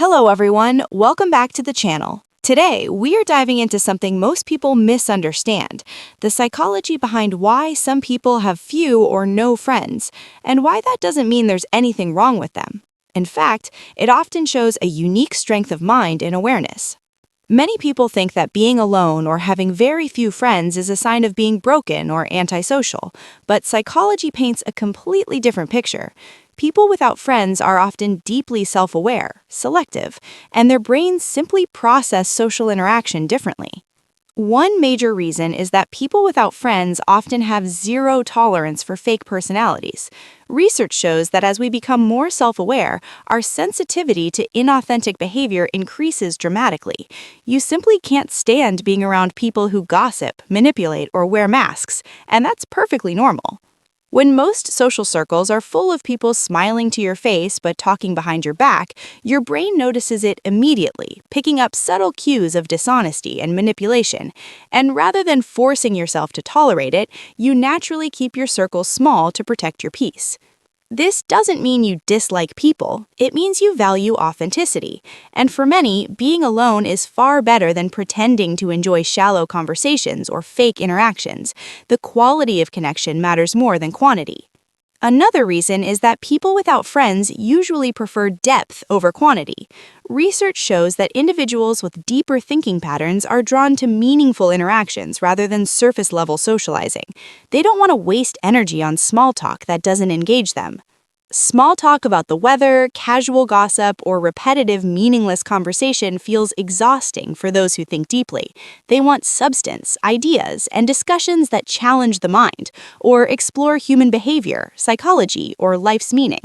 Hello everyone, welcome back to the channel. Today, we are diving into something most people misunderstand, the psychology behind why some people have few or no friends, and why that doesn't mean there's anything wrong with them. In fact, it often shows a unique strength of mind and awareness. Many people think that being alone or having very few friends is a sign of being broken or antisocial, but psychology paints a completely different picture. People without friends are often deeply self-aware, selective, and their brains simply process social interaction differently. One major reason is that people without friends often have zero tolerance for fake personalities. Research shows that as we become more self-aware, our sensitivity to inauthentic behavior increases dramatically. You simply can't stand being around people who gossip, manipulate, or wear masks, and that's perfectly normal. When most social circles are full of people smiling to your face but talking behind your back, your brain notices it immediately, picking up subtle cues of dishonesty and manipulation. And rather than forcing yourself to tolerate it, you naturally keep your circle small to protect your peace. This doesn't mean you dislike people, it means you value authenticity. And for many, being alone is far better than pretending to enjoy shallow conversations or fake interactions. The quality of connection matters more than quantity. Another reason is that people without friends usually prefer depth over quantity. Research shows that individuals with deeper thinking patterns are drawn to meaningful interactions rather than surface-level socializing. They don't want to waste energy on small talk that doesn't engage them. Small talk about the weather, casual gossip, or repetitive, meaningless conversation feels exhausting for those who think deeply. They want substance, ideas, and discussions that challenge the mind, or explore human behavior, psychology, or life's meaning.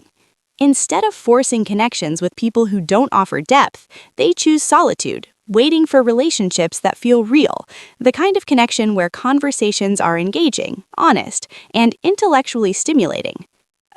Instead of forcing connections with people who don't offer depth, they choose solitude, waiting for relationships that feel real, the kind of connection where conversations are engaging, honest, and intellectually stimulating.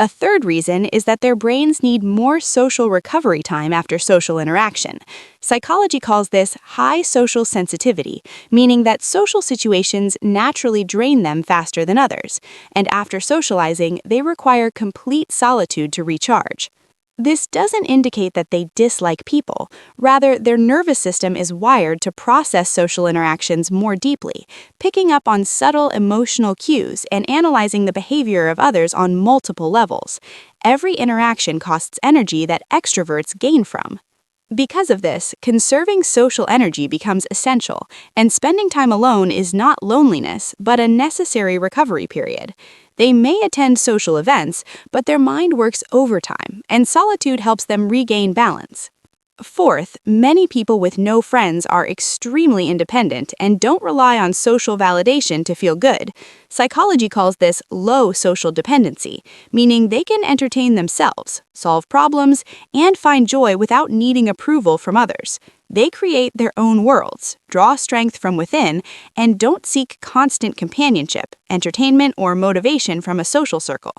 A third reason is that their brains need more social recovery time after social interaction. Psychology calls this high social sensitivity, meaning that social situations naturally drain them faster than others, and after socializing, they require complete solitude to recharge. This doesn't indicate that they dislike people. Rather, their nervous system is wired to process social interactions more deeply, picking up on subtle emotional cues and analyzing the behavior of others on multiple levels. Every interaction costs energy that extroverts gain from. Because of this, conserving social energy becomes essential, and spending time alone is not loneliness, but a necessary recovery period. They may attend social events, but their mind works overtime, and solitude helps them regain balance. Fourth, many people with no friends are extremely independent and don't rely on social validation to feel good. Psychology calls this low social dependency, meaning they can entertain themselves, solve problems, and find joy without needing approval from others. They create their own worlds, draw strength from within, and don't seek constant companionship, entertainment, or motivation from a social circle.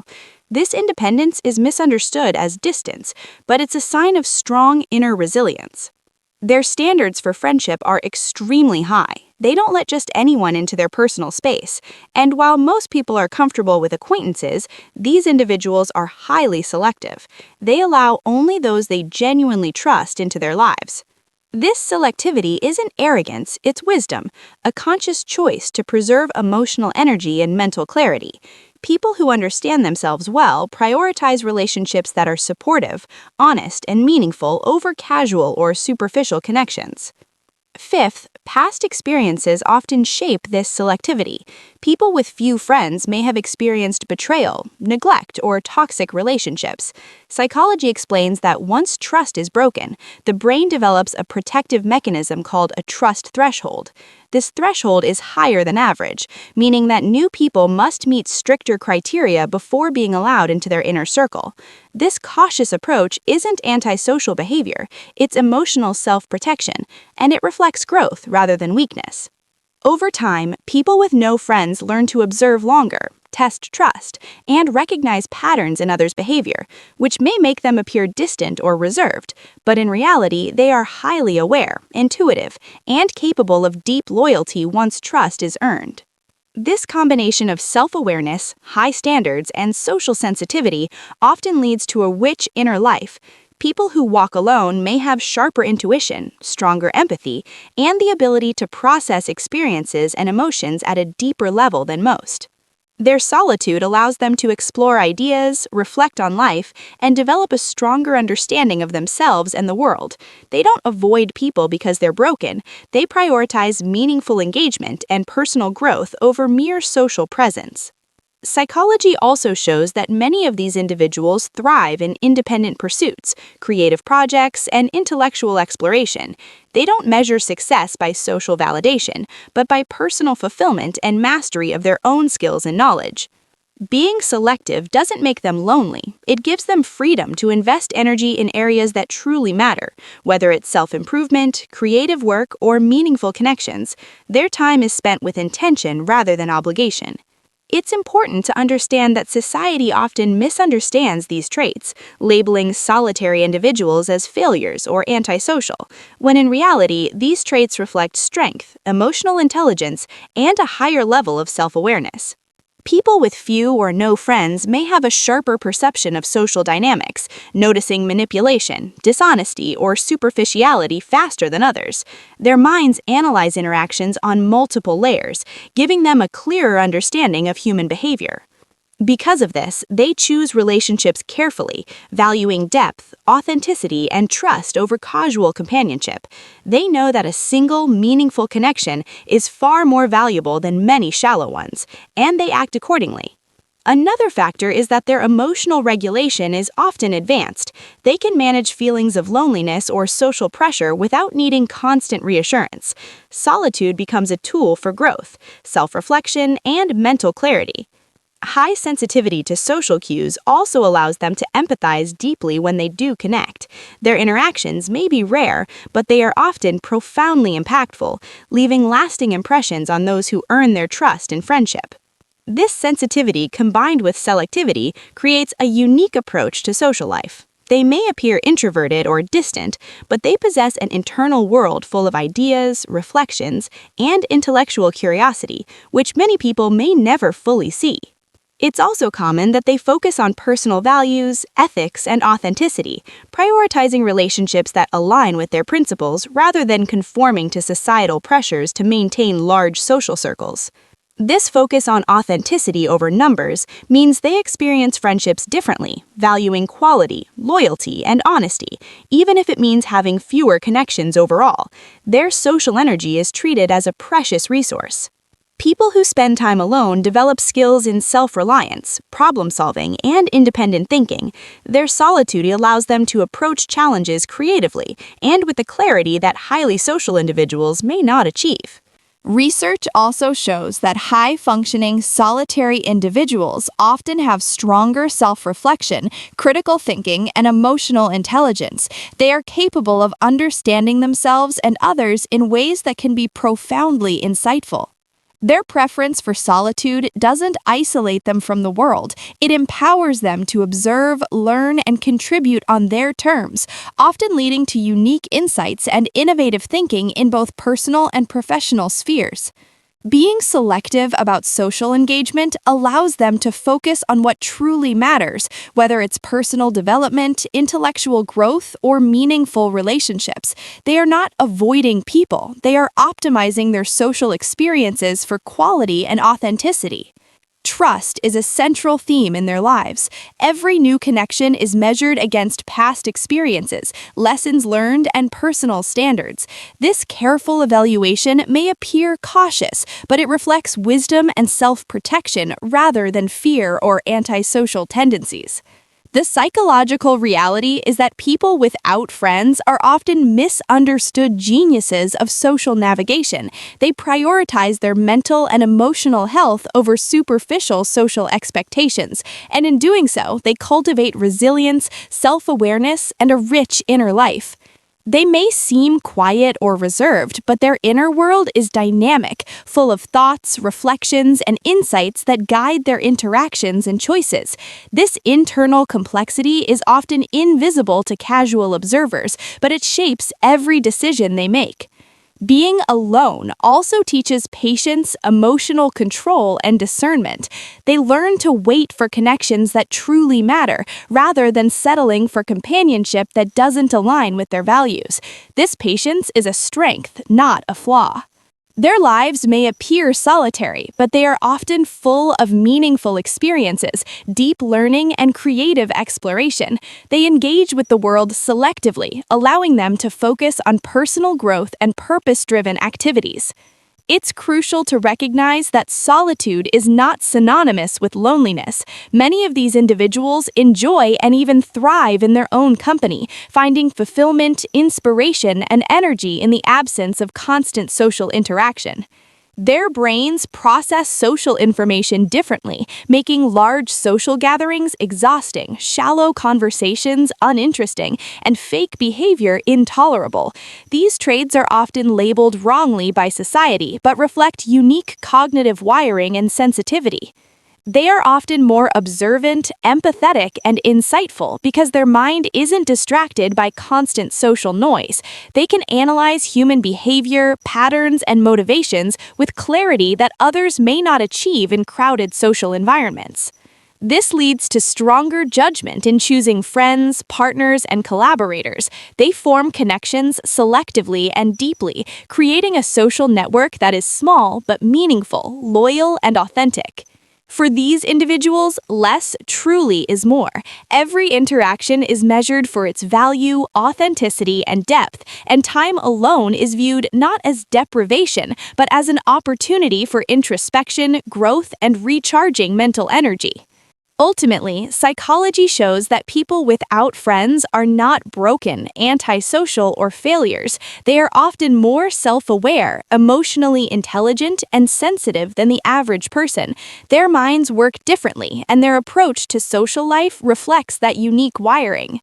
This independence is misunderstood as distance, but it's a sign of strong inner resilience. Their standards for friendship are extremely high. They don't let just anyone into their personal space. And while most people are comfortable with acquaintances, these individuals are highly selective. They allow only those they genuinely trust into their lives. This selectivity isn't arrogance, it's wisdom, a conscious choice to preserve emotional energy and mental clarity. People who understand themselves well prioritize relationships that are supportive, honest, and meaningful over casual or superficial connections. Fifth, past experiences often shape this selectivity. People with few friends may have experienced betrayal, neglect, or toxic relationships. Psychology explains that once trust is broken, the brain develops a protective mechanism called a trust threshold. This threshold is higher than average, meaning that new people must meet stricter criteria before being allowed into their inner circle. This cautious approach isn't antisocial behavior, it's emotional self-protection, and it reflects growth rather than weakness. Over time, people with no friends learn to observe longer, test trust, and recognize patterns in others' behavior, which may make them appear distant or reserved, but in reality, they are highly aware, intuitive, and capable of deep loyalty once trust is earned. This combination of self-awareness, high standards, and social sensitivity often leads to a rich inner life. People who walk alone may have sharper intuition, stronger empathy, and the ability to process experiences and emotions at a deeper level than most. Their solitude allows them to explore ideas, reflect on life, and develop a stronger understanding of themselves and the world. They don't avoid people because they're broken. They prioritize meaningful engagement and personal growth over mere social presence. Psychology also shows that many of these individuals thrive in independent pursuits, creative projects, and intellectual exploration. They don't measure success by social validation, but by personal fulfillment and mastery of their own skills and knowledge. Being selective doesn't make them lonely. It gives them freedom to invest energy in areas that truly matter, whether it's self-improvement, creative work, or meaningful connections. Their time is spent with intention rather than obligation. It's important to understand that society often misunderstands these traits, labeling solitary individuals as failures or antisocial, when in reality, these traits reflect strength, emotional intelligence, and a higher level of self-awareness. People with few or no friends may have a sharper perception of social dynamics, noticing manipulation, dishonesty, or superficiality faster than others. Their minds analyze interactions on multiple layers, giving them a clearer understanding of human behavior. Because of this, they choose relationships carefully, valuing depth, authenticity, and trust over casual companionship. They know that a single, meaningful connection is far more valuable than many shallow ones, and they act accordingly. Another factor is that their emotional regulation is often advanced. They can manage feelings of loneliness or social pressure without needing constant reassurance. Solitude becomes a tool for growth, self-reflection, and mental clarity. High sensitivity to social cues also allows them to empathize deeply when they do connect. Their interactions may be rare, but they are often profoundly impactful, leaving lasting impressions on those who earn their trust and friendship. This sensitivity combined with selectivity creates a unique approach to social life. They may appear introverted or distant, but they possess an internal world full of ideas, reflections, and intellectual curiosity, which many people may never fully see. It's also common that they focus on personal values, ethics, and authenticity, prioritizing relationships that align with their principles rather than conforming to societal pressures to maintain large social circles. This focus on authenticity over numbers means they experience friendships differently, valuing quality, loyalty, and honesty, even if it means having fewer connections overall. Their social energy is treated as a precious resource. People who spend time alone develop skills in self-reliance, problem-solving, and independent thinking. Their solitude allows them to approach challenges creatively and with the clarity that highly social individuals may not achieve. Research also shows that high-functioning, solitary individuals often have stronger self-reflection, critical thinking, and emotional intelligence. They are capable of understanding themselves and others in ways that can be profoundly insightful. Their preference for solitude doesn't isolate them from the world. It empowers them to observe, learn, and contribute on their terms, often leading to unique insights and innovative thinking in both personal and professional spheres. Being selective about social engagement allows them to focus on what truly matters, whether it's personal development, intellectual growth, or meaningful relationships. They are not avoiding people, they are optimizing their social experiences for quality and authenticity. Trust is a central theme in their lives. Every new connection is measured against past experiences, lessons learned, and personal standards. This careful evaluation may appear cautious, but it reflects wisdom and self-protection rather than fear or antisocial tendencies. The psychological reality is that people without friends are often misunderstood geniuses of social navigation. They prioritize their mental and emotional health over superficial social expectations, and in doing so, they cultivate resilience, self-awareness, and a rich inner life. They may seem quiet or reserved, but their inner world is dynamic, full of thoughts, reflections, and insights that guide their interactions and choices. This internal complexity is often invisible to casual observers, but it shapes every decision they make. Being alone also teaches patience, emotional control, and discernment. They learn to wait for connections that truly matter, rather than settling for companionship that doesn't align with their values. This patience is a strength, not a flaw. Their lives may appear solitary, but they are often full of meaningful experiences, deep learning, and creative exploration. They engage with the world selectively, allowing them to focus on personal growth and purpose-driven activities. It's crucial to recognize that solitude is not synonymous with loneliness. Many of these individuals enjoy and even thrive in their own company, finding fulfillment, inspiration, and energy in the absence of constant social interaction. Their brains process social information differently, making large social gatherings exhausting, shallow conversations uninteresting, and fake behavior intolerable. These traits are often labeled wrongly by society, but reflect unique cognitive wiring and sensitivity. They are often more observant, empathetic, and insightful because their mind isn't distracted by constant social noise. They can analyze human behavior, patterns, and motivations with clarity that others may not achieve in crowded social environments. This leads to stronger judgment in choosing friends, partners, and collaborators. They form connections selectively and deeply, creating a social network that is small but meaningful, loyal, and authentic. For these individuals, less truly is more. Every interaction is measured for its value, authenticity, and depth, and time alone is viewed not as deprivation, but as an opportunity for introspection, growth, and recharging mental energy. Ultimately, psychology shows that people without friends are not broken, antisocial, or failures. They are often more self-aware, emotionally intelligent, and sensitive than the average person. Their minds work differently, and their approach to social life reflects that unique wiring.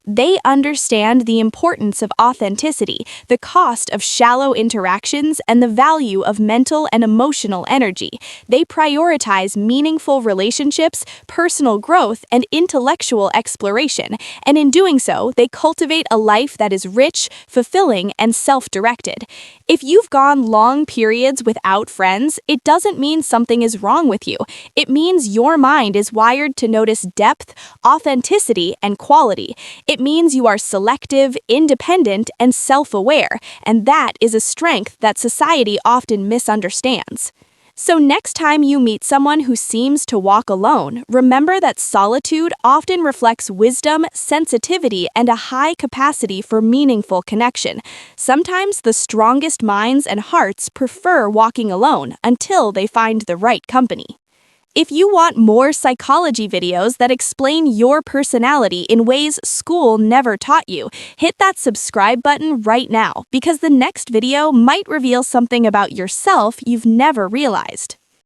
They understand the importance of authenticity, the cost of shallow interactions, and the value of mental and emotional energy. They prioritize meaningful relationships, personal growth, and intellectual exploration, and in doing so, they cultivate a life that is rich, fulfilling, and self-directed. If you've gone long periods without friends, it doesn't mean something is wrong with you. It means your mind is wired to notice depth, authenticity, and quality. It means you are selective, independent, and self-aware, and that is a strength that society often misunderstands. So next time you meet someone who seems to walk alone, remember that solitude often reflects wisdom, sensitivity, and a high capacity for meaningful connection. Sometimes the strongest minds and hearts prefer walking alone until they find the right company. If you want more psychology videos that explain your personality in ways school never taught you, hit that subscribe button right now because the next video might reveal something about yourself you've never realized.